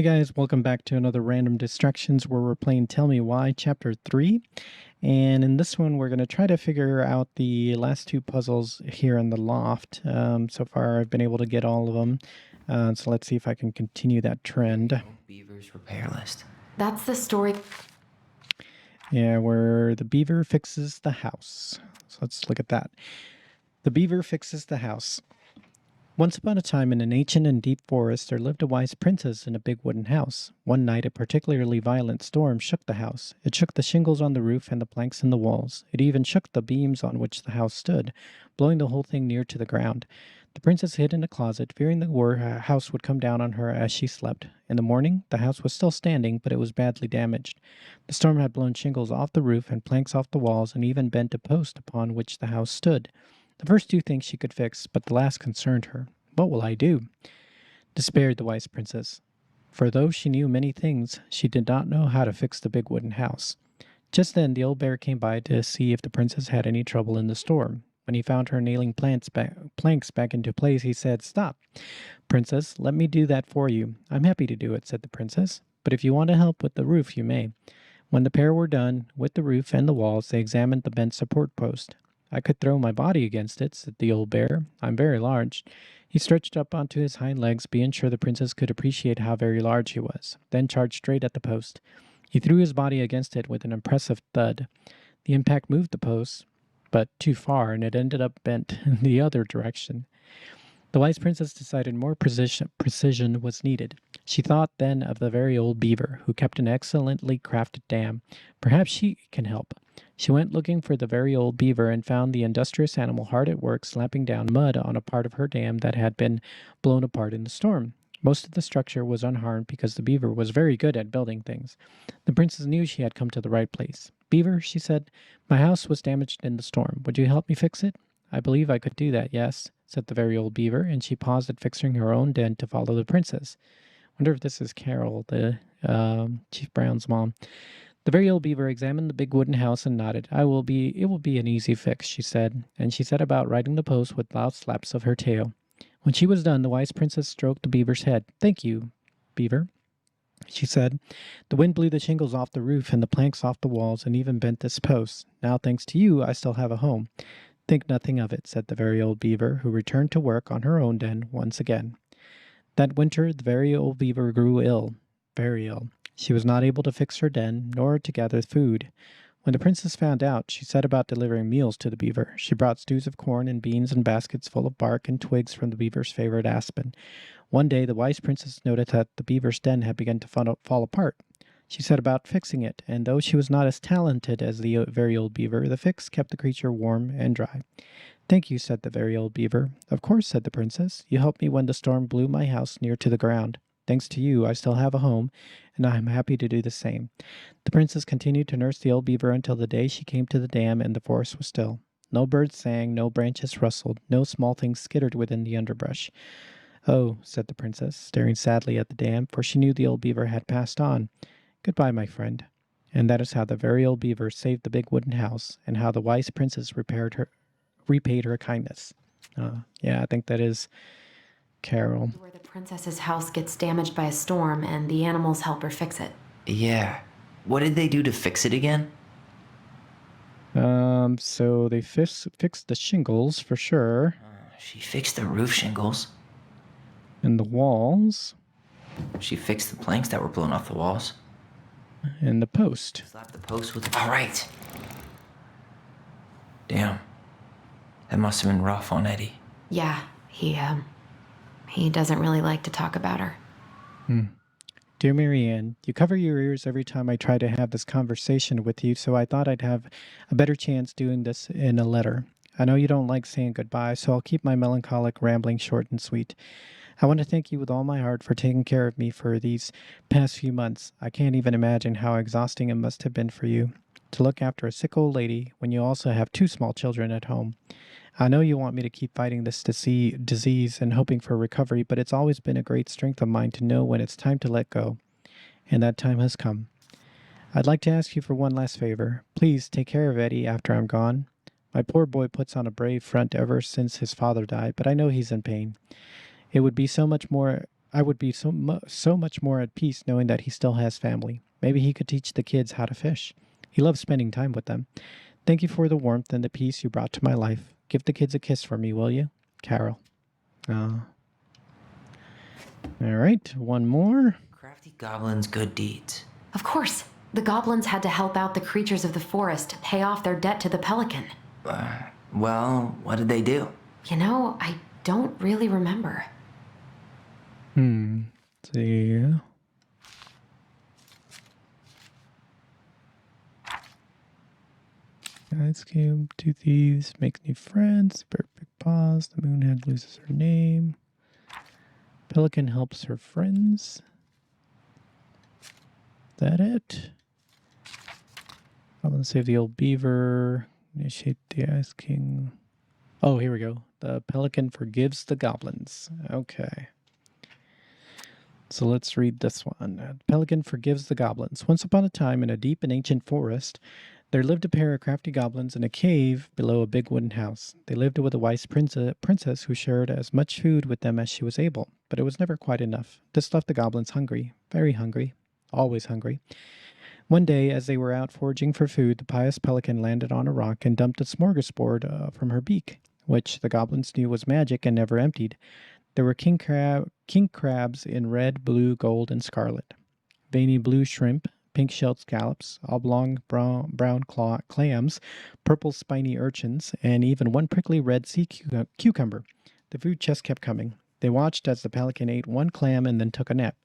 Hey guys, welcome back to another Random Distractions where we're playing Tell Me Why Chapter 3. And in this one, we're going to try to figure out the last two puzzles here in the loft. So far, I've been able to get all of them. So let's see if I can continue that trend. Beaver's repair list. That's the story. Yeah, where the beaver fixes the house. So let's look at that. The beaver fixes the house. Once upon a time, in an ancient and deep forest, there lived a wise princess in a big wooden house. One night, a particularly violent storm shook the house. It shook the shingles on the roof and the planks in the walls. It even shook the beams on which the house stood, blowing the whole thing near to the ground. The princess hid in a closet, fearing the house would come down on her as she slept. In the morning, the house was still standing, but it was badly damaged. The storm had blown shingles off the roof and planks off the walls, and even bent a post upon which the house stood. The first two things she could fix, but the last concerned her. What will I do? Despaired the wise princess. For though she knew many things, she did not know how to fix the big wooden house. Just then the old bear came by to see if the princess had any trouble in the storm. When he found her nailing planks back into place, he said, "Stop, princess, let me do that for you." "I'm happy to do it," said the princess, "but if you want to help with the roof, you may." When the pair were done with the roof and the walls, they examined the bent support post. "I could throw my body against it," said the old bear. "I'm very large." He stretched up onto his hind legs, being sure the princess could appreciate how very large he was, then charged straight at the post. He threw his body against it with an impressive thud. The impact moved the post, but too far, and it ended up bent in the other direction. The wise princess decided more precision was needed. She thought then of the very old beaver, who kept an excellently crafted dam. Perhaps she can help. She went looking for the very old beaver and found the industrious animal hard at work slapping down mud on a part of her dam that had been blown apart in the storm. Most of the structure was unharmed because the beaver was very good at building things. The princess knew she had come to the right place. "Beaver," she said, "my house was damaged in the storm. Would you help me fix it?" "I believe I could do that, yes," said the very old beaver, and she paused at fixing her own den to follow the princess. Wonder if this is Carol, the Chief Brown's mom. The very old beaver examined the big wooden house and nodded. It will be an easy fix," she said, and she set about righting the post with loud slaps of her tail. When she was done, the wise princess stroked the beaver's head. "Thank you, beaver," she said. "The wind blew the shingles off the roof and the planks off the walls and even bent this post. Now, thanks to you, I still have a home." "Think nothing of it," said the very old beaver, who returned to work on her own den once again. That winter, the very old beaver grew ill, very ill. She was not able to fix her den, nor to gather food. When the princess found out, she set about delivering meals to the beaver. She brought stews of corn and beans and baskets full of bark and twigs from the beaver's favorite aspen. One day, the wise princess noticed that the beaver's den had begun to fall apart. She set about fixing it, and though she was not as talented as the very old beaver, the fix kept the creature warm and dry. "Thank you," said the very old beaver. "Of course," said the princess. "You helped me when the storm blew my house near to the ground. Thanks to you, I still have a home, and I am happy to do the same." The princess continued to nurse the old beaver until the day she came to the dam and the forest was still. No birds sang, no branches rustled, no small things skittered within the underbrush. "Oh," said the princess, staring sadly at the dam, for she knew the old beaver had passed on. "Goodbye, my friend." And that is how the very old beaver saved the big wooden house, and how the wise princess repaid her kindness. Yeah, I think that is Carol. Where the princess's house gets damaged by a storm and the animals help her fix it. Yeah. What did they do to fix it again? So they fixed the shingles for sure, She fixed the roof shingles. and the walls, She fixed the planks that were blown off the walls. and the post. Slapped the post with... All right. Damn. That must have been rough on Eddie. Yeah, he doesn't really like to talk about her. Dear Marianne, you cover your ears every time I try to have this conversation with you, so I thought I'd have a better chance doing this in a letter. I know you don't like saying goodbye, so I'll keep my melancholic rambling short and sweet. I want to thank you with all my heart for taking care of me for these past few months. I can't even imagine how exhausting it must have been for you to look after a sick old lady when you also have two small children at home. I know you want me to keep fighting this disease and hoping for recovery, but it's always been a great strength of mine to know when it's time to let go, and that time has come. I'd like to ask you for one last favor. Please take care of Eddie after I'm gone. My poor boy puts on a brave front ever since his father died, but I know he's in pain. It would be so much more I would be so much more at peace knowing that he still has family. Maybe he could teach the kids how to fish. He loves spending time with them. Thank you for the warmth and the peace you brought to my life. Give the kids a kiss for me, will you? Carol. All right, one more. Crafty goblins' good deeds. Of course, the goblins had to help out the creatures of the forest pay off their debt to the pelican. Well, what did they do? You know, I don't really remember. Let's see. Ice Cube, two thieves, makes new friends, perfect pause, the moonhead loses her name. Pelican helps her friends. Is that it? I'm gonna save the old beaver. Initiate the Ice King. Oh, here we go. The pelican forgives the goblins. Okay. So let's read this one. The pelican forgives the goblins. Once upon a time, in a deep and ancient forest, there lived a pair of crafty goblins in a cave below a big wooden house. They lived with a wise princess who shared as much food with them as she was able, but it was never quite enough. This left the goblins hungry, very hungry, always hungry. One day, as they were out foraging for food, the pious pelican landed on a rock and dumped a smorgasbord from her beak, which the goblins knew was magic and never emptied. There were king crabs in red, blue, gold, and scarlet, veiny blue shrimp, pink-shelled scallops, oblong brown clams, purple spiny urchins, and even one prickly red sea cucumber. The food chest kept coming. They watched as the pelican ate one clam and then took a nap.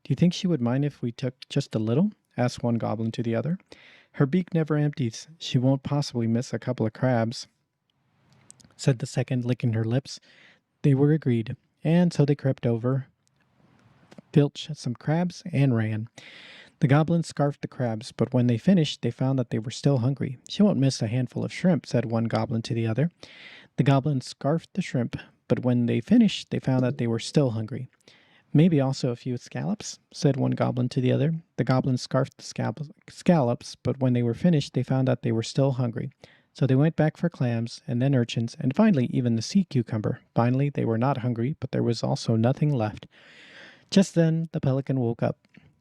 Do you think she would mind if we took just a little? Asked one goblin to the other. Her beak never empties. She won't possibly miss a couple of crabs, said the second, licking her lips. They were agreed, and so they crept over, filched some crabs, and ran. The goblins scarfed the crabs, but when they finished, they found that they were still hungry. She won't miss a handful of shrimp, said one goblin to the other. The goblins scarfed the shrimp, but when they finished, they found that they were still hungry. Maybe also a few scallops, said one goblin to the other. The goblins scarfed the scallops, but when they were finished, they found that they were still hungry. So they went back for clams, and then urchins, and finally even the sea cucumber. Finally, they were not hungry, but there was also nothing left. Just then, the pelican woke up.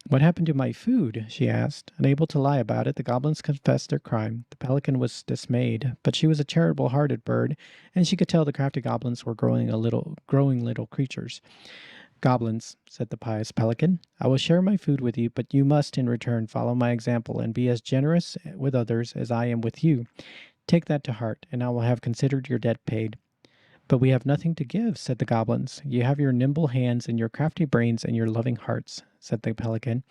What happened to my food? She asked. Unable to lie about it, the goblins confessed their crime. The pelican was dismayed, but she was a charitable-hearted bird, and she could tell the crafty goblins were growing little creatures. Goblins, said the pious pelican, I will share my food with you, but you must, in return, follow my example and be as generous with others as I am with you. Take that to heart, and I will have considered your debt paid. But we have nothing to give, said the goblins. You have your nimble hands and your crafty brains and your loving hearts, said the pelican.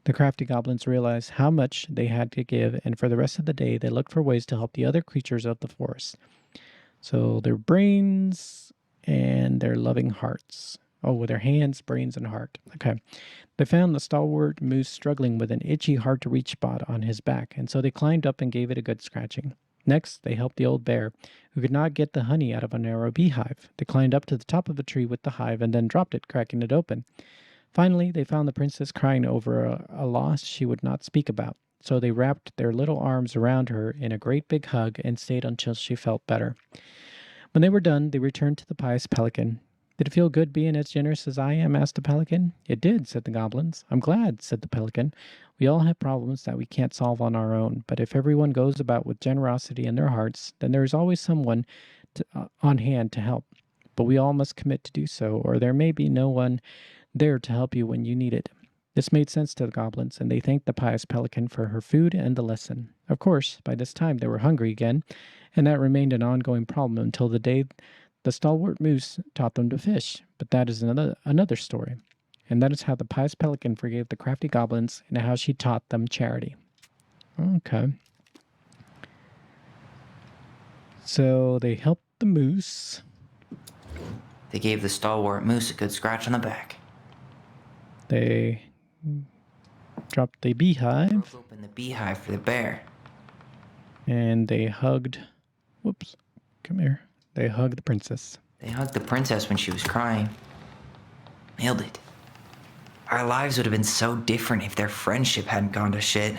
The crafty goblins realized how much they had to give, and for the rest of the day they looked for ways to help the other creatures of the forest. So their brains and their loving hearts. Oh, with their hands, brains, and heart. Okay. They found the stalwart moose struggling with an itchy, hard-to-reach spot on his back, and so they climbed up and gave it a good scratching. Next, they helped the old bear, who could not get the honey out of a narrow beehive. They climbed up to the top of a tree with the hive and then dropped it, cracking it open. Finally, they found the princess crying over a loss she would not speak about. So they wrapped their little arms around her in a great big hug and stayed until she felt better. When they were done, they returned to the pious pelican. Did it feel good being as generous as I am? Asked the pelican. It did, said the goblins. I'm glad, said the pelican. We all have problems that we can't solve on our own, but if everyone goes about with generosity in their hearts, then there is always someone on hand to help. But we all must commit to do so, or there may be no one there to help you when you need it. This made sense to the goblins, and they thanked the pious pelican for her food and the lesson. Of course, by this time they were hungry again, and that remained an ongoing problem until the day the stalwart moose taught them to fish. But that is another story. And that is how the pious pelican forgave the crafty goblins and how she taught them charity. Okay. So they helped the moose. They gave the stalwart moose a good scratch on the back. They dropped the beehive. Broke open the beehive for the bear. And they hugged... Whoops. Come here. They hugged the princess. They hugged the princess when she was crying. Nailed it. Our lives would have been so different if their friendship hadn't gone to shit.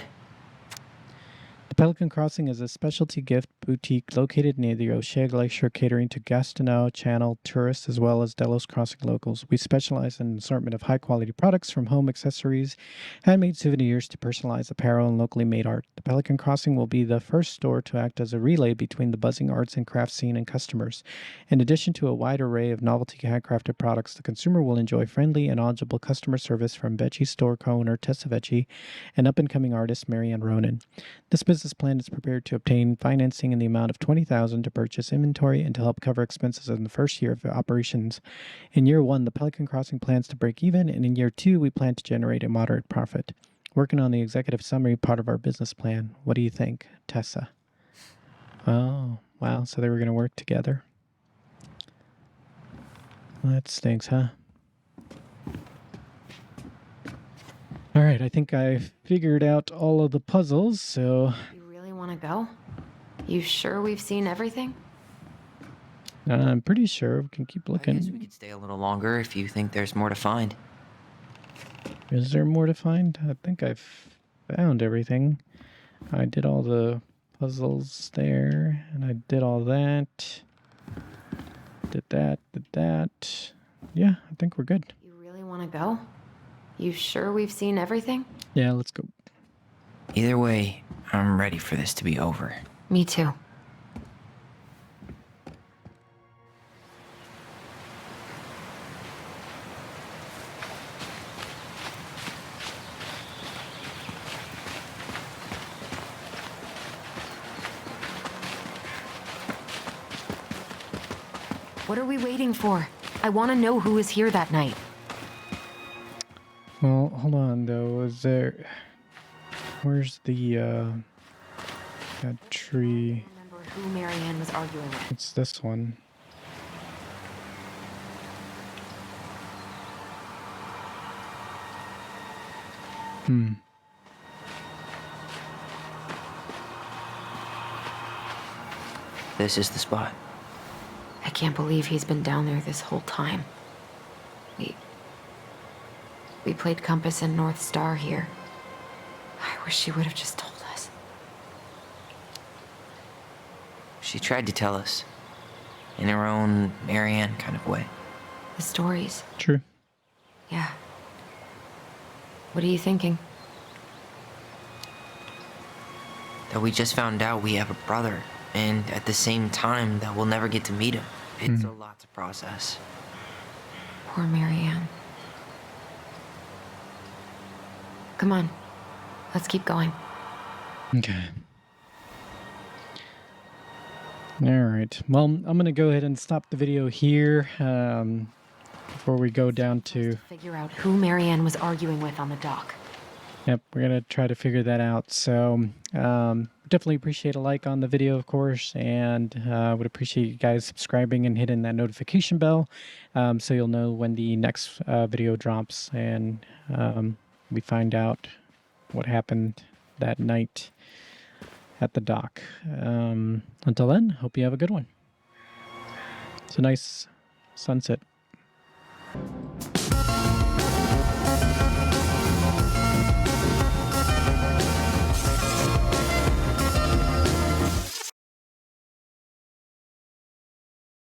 The Pelican Crossing is a specialty gift boutique located near the O'Shea Glacier, catering to Gastineau Channel tourists as well as Delos Crossing locals. We specialize in an assortment of high-quality products from home accessories, handmade souvenirs to personalized apparel and locally made art. The Pelican Crossing will be the first store to act as a relay between the buzzing arts and crafts scene and customers. In addition to a wide array of novelty handcrafted products, the consumer will enjoy friendly and knowledgeable customer service from Vecchi store co-owner Tessa Vecchi and up-and-coming artist Marianne Ronan. This business plan is prepared to obtain financing in the amount of $20,000 to purchase inventory and to help cover expenses in the first year of operations. In year 1, the Pelican Crossing plans to break even, and in year 2, we plan to generate a moderate profit. Working on the executive summary part of our business plan. What do you think, Tessa? Oh, wow. So they were going to work together. Well, that stinks, huh? All right, I think I figured out all of the puzzles, so You really want to go? You sure we've seen everything? I'm pretty sure we can keep I guess we looking. could stay a little longer if you think there's more to find. Is there more to find? I think I've found everything. I did all the puzzles there, and I did all that. Did that. Yeah, I think we're good. You really want to go? You sure we've seen everything? Yeah, let's go. Either way, I'm ready for this to be over. Me too. What are we waiting for? I want to know who was here that night. Well, hold on though. Is there? Where's the that tree? Remember who Marianne was arguing with. It's this one. This is the spot. I can't believe he's been down there this whole time. We played Compass and North Star here. I wish she would have just told us. She tried to tell us. In her own Marianne kind of way. The stories. True. Yeah. What are you thinking? That we just found out we have a brother. And at the same time, that we'll never get to meet him. It's a lot to process. Poor Marianne. Come on. Let's keep going. Okay. All right. Well, I'm going to go ahead and stop the video here before we go down to... Figure out who Marianne was arguing with on the dock. Yep, we're going to try to figure that out. So definitely appreciate a like on the video, of course, and would appreciate you guys subscribing and hitting that notification bell so you'll know when the next video drops and we find out what happened that night at the dock. Until then, hope you have a good one. It's a nice sunset.